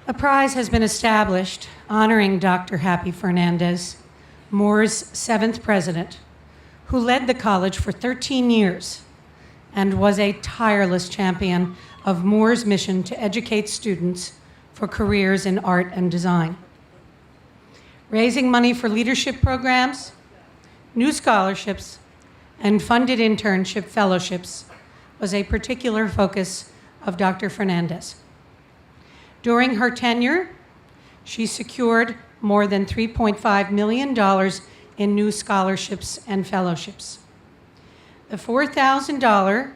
A prize has been established honoring Dr. Happy Fernandez, Moore's seventh president, who led the college for 13 years and was a tireless champion of Moore's mission to educate students for careers in art and design. Raising money for leadership programs, new scholarships, and funded internship fellowships was a particular focus of Dr. Fernandez. During her tenure, she secured more than $3.5 million in new scholarships and fellowships. The $4,000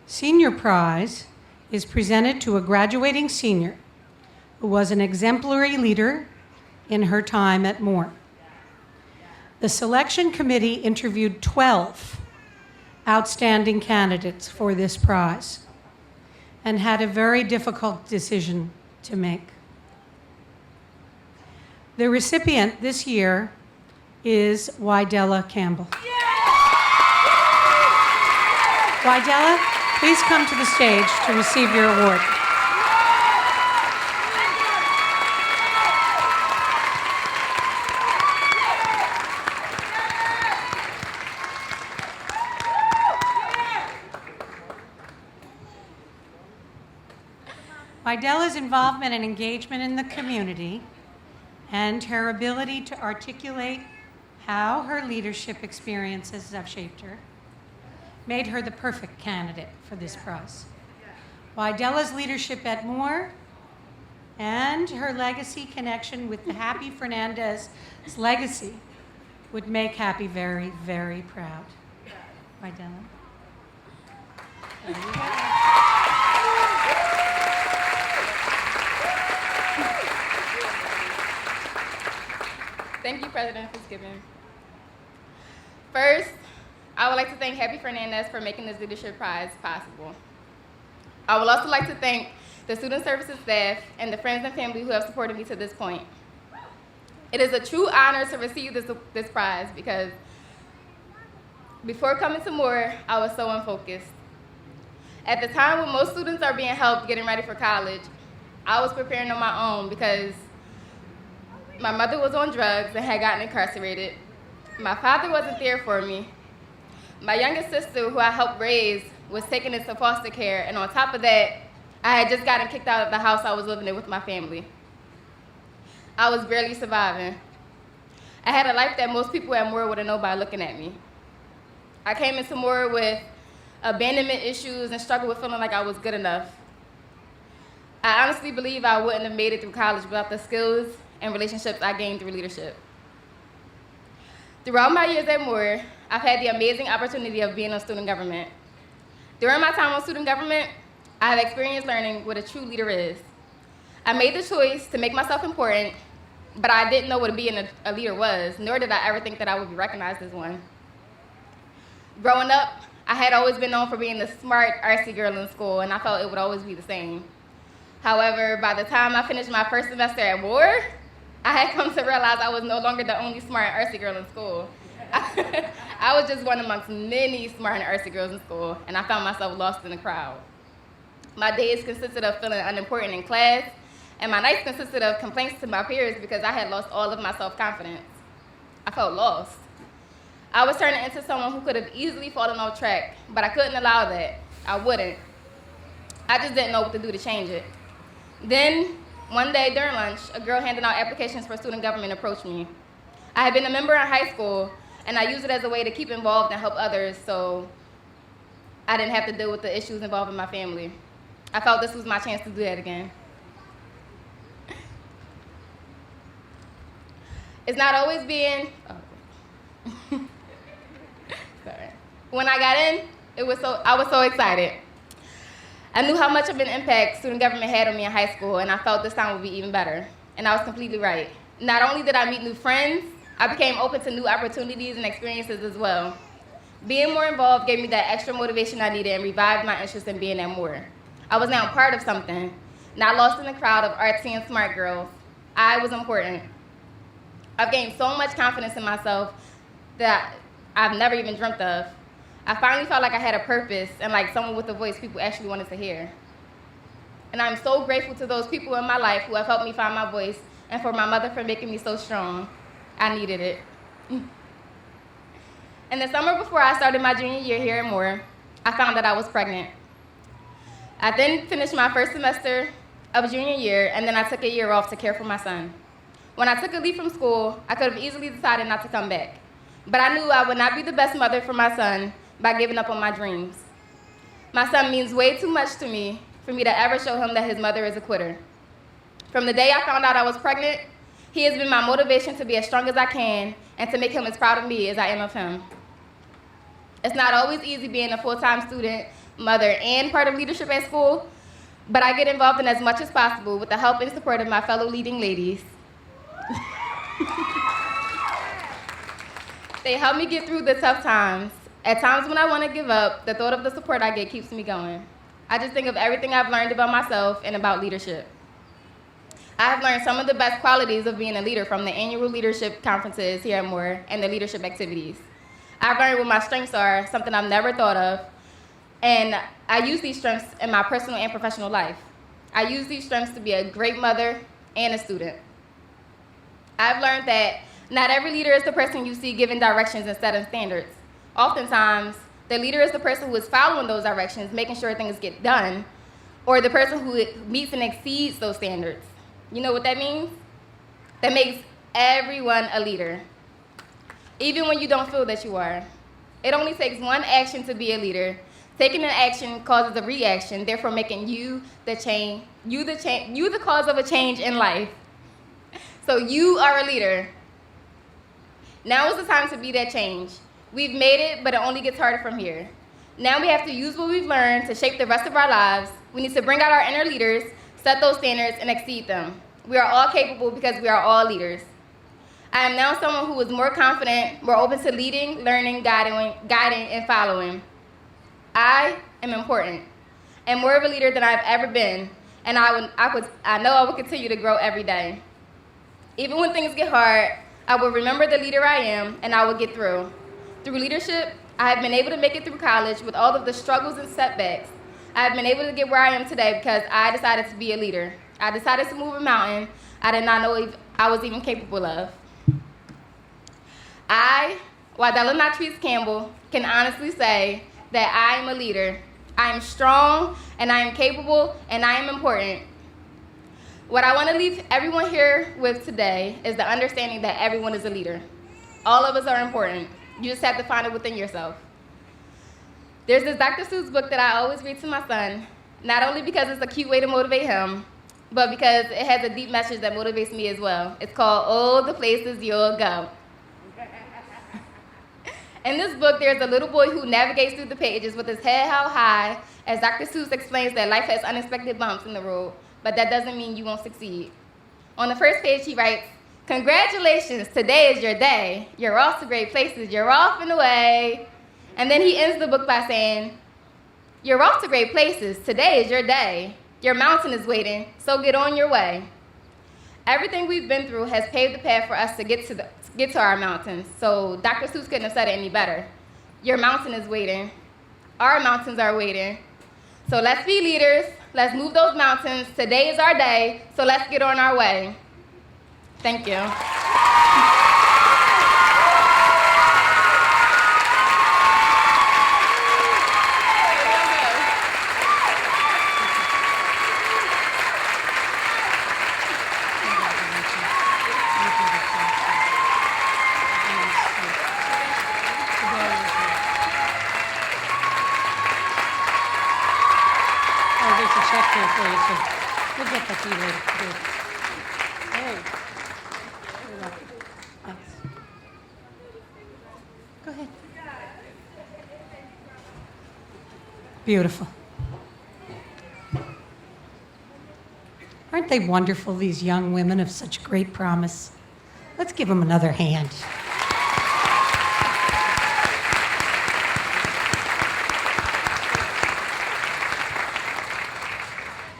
senior prize is presented to a graduating senior who was an exemplary leader in her time at Moore. The selection committee interviewed 12 outstanding candidates for this prize and had a very difficult decision to make. The recipient this year is Wydelah Campbell. Wydelah, please come to the stage to receive your award. Wydelah's involvement and engagement in the community and her ability to articulate how her leadership experiences have shaped her made her the perfect candidate for this prize. Wydelah's leadership at Moore and her legacy connection with the Happy Fernandez's legacy would make Happy very, very proud. Wydelah. There you go. Thank you, President Fitzgibbon. First, I would like to thank Happy Fernandez for making this leadership prize possible. I would also like to thank the student services staff and the friends and family who have supported me to this point. It is a true honor to receive this prize because before coming to Moore, I was so unfocused. At the time when most students are being helped getting ready for college, I was preparing on my own because my mother was on drugs and had gotten incarcerated. My father wasn't there for me. My youngest sister, who I helped raise, was taken into foster care, and on top of that, I had just gotten kicked out of the house I was living in with my family. I was barely surviving. I had a life that most people at Moore wouldn't know by looking at me. I came into Moore with abandonment issues and struggled with feeling like I was good enough. I honestly believe I wouldn't have made it through college without the skills and relationships I gained through leadership. Throughout my years at Moore, I've had the amazing opportunity of being on student government. During my time on student government, I have experienced learning what a true leader is. I made the choice to make myself important, but I didn't know what being a leader was, nor did I ever think that I would be recognized as one. Growing up, I had always been known for being the smart, artsy girl in school, and I felt it would always be the same. However, by the time I finished my first semester at Moore, I had come to realize I was no longer the only smart and artsy girl in school. I was just one amongst many smart and artsy girls in school, and I found myself lost in the crowd. My days consisted of feeling unimportant in class, and my nights consisted of complaints to my peers because I had lost all of my self-confidence. I felt lost. I was turning into someone who could have easily fallen off track, but I couldn't allow that. I wouldn't. I just didn't know what to do to change it. Then, one day during lunch, a girl handing out applications for student government approached me. I had been a member in high school, and I used it as a way to keep involved and help others so I didn't have to deal with the issues involving my family. I felt this was my chance to do that again. It's not always being, sorry. When I got in, I was so excited. I knew how much of an impact student government had on me in high school, and I felt this time would be even better. And I was completely right. Not only did I meet new friends, I became open to new opportunities and experiences as well. Being more involved gave me that extra motivation I needed and revived my interest in being at Moore. I was now part of something, not lost in the crowd of artsy and smart girls. I was important. I've gained so much confidence in myself that I've never even dreamt of. I finally felt like I had a purpose and like someone with a voice people actually wanted to hear. And I'm so grateful to those people in my life who have helped me find my voice, and for my mother for making me so strong. I needed it. In the summer before I started my junior year here at Moore, I found that I was pregnant. I then finished my first semester of junior year, and then I took a year off to care for my son. When I took a leave from school, I could have easily decided not to come back. But I knew I would not be the best mother for my son by giving up on my dreams. My son means way too much to me for me to ever show him that his mother is a quitter. From the day I found out I was pregnant, he has been my motivation to be as strong as I can and to make him as proud of me as I am of him. It's not always easy being a full-time student, mother, and part of leadership at school, but I get involved in as much as possible with the help and support of my fellow leading ladies. They help me get through the tough times. At times when I want to give up, the thought of the support I get keeps me going. I just think of everything I've learned about myself and about leadership. I've learned some of the best qualities of being a leader from the annual leadership conferences here at Moore and the leadership activities. I've learned what my strengths are, something I've never thought of, and I use these strengths in my personal and professional life. I use these strengths to be a great mother and a student. I've learned that not every leader is the person you see giving directions and setting standards. Oftentimes, the leader is the person who is following those directions, making sure things get done, or the person who meets and exceeds those standards. You know what that means? That makes everyone a leader, even when you don't feel that you are. It only takes one action to be a leader. Taking an action causes a reaction, therefore making you the cause of a change in life. So you are a leader. Now is the time to be that change. We've made it, but it only gets harder from here. Now we have to use what we've learned to shape the rest of our lives. We need to bring out our inner leaders, set those standards, and exceed them. We are all capable because we are all leaders. I am now someone who is more confident, more open to leading, learning, guiding, and following. I am important and more of a leader than I've ever been, and I know I will continue to grow every day. Even when things get hard, I will remember the leader I am, and I will get through. Through leadership, I have been able to make it through college with all of the struggles and setbacks. I have been able to get where I am today because I decided to be a leader. I decided to move a mountain I did not know I was even capable of. I, Wydelah Campbell, can honestly say that I am a leader. I am strong, and I am capable, and I am important. What I want to leave everyone here with today is the understanding that everyone is a leader. All of us are important. You just have to find it within yourself. There's this Dr. Seuss book that I always read to my son, not only because it's a cute way to motivate him, but because it has a deep message that motivates me as well. It's called "Oh, the Places You'll Go." In this book, there's a little boy who navigates through the pages with his head held high, as Dr. Seuss explains that life has unexpected bumps in the road, but that doesn't mean you won't succeed. On the first page, he writes, "Congratulations, today is your day. You're off to great places. You're off and away." And then he ends the book by saying, "You're off to great places. Today is your day. Your mountain is waiting, so get on your way." Everything we've been through has paved the path for us to get to our mountains. So Dr. Seuss couldn't have said it any better. Your mountain is waiting. Our mountains are waiting. So let's be leaders. Let's move those mountains. Today is our day, so let's get on our way. Thank you. We'll get that to you later. Good. Hey. You're welcome. Thanks. Go ahead. Beautiful. Aren't they wonderful, these young women of such great promise? Let's give them another hand.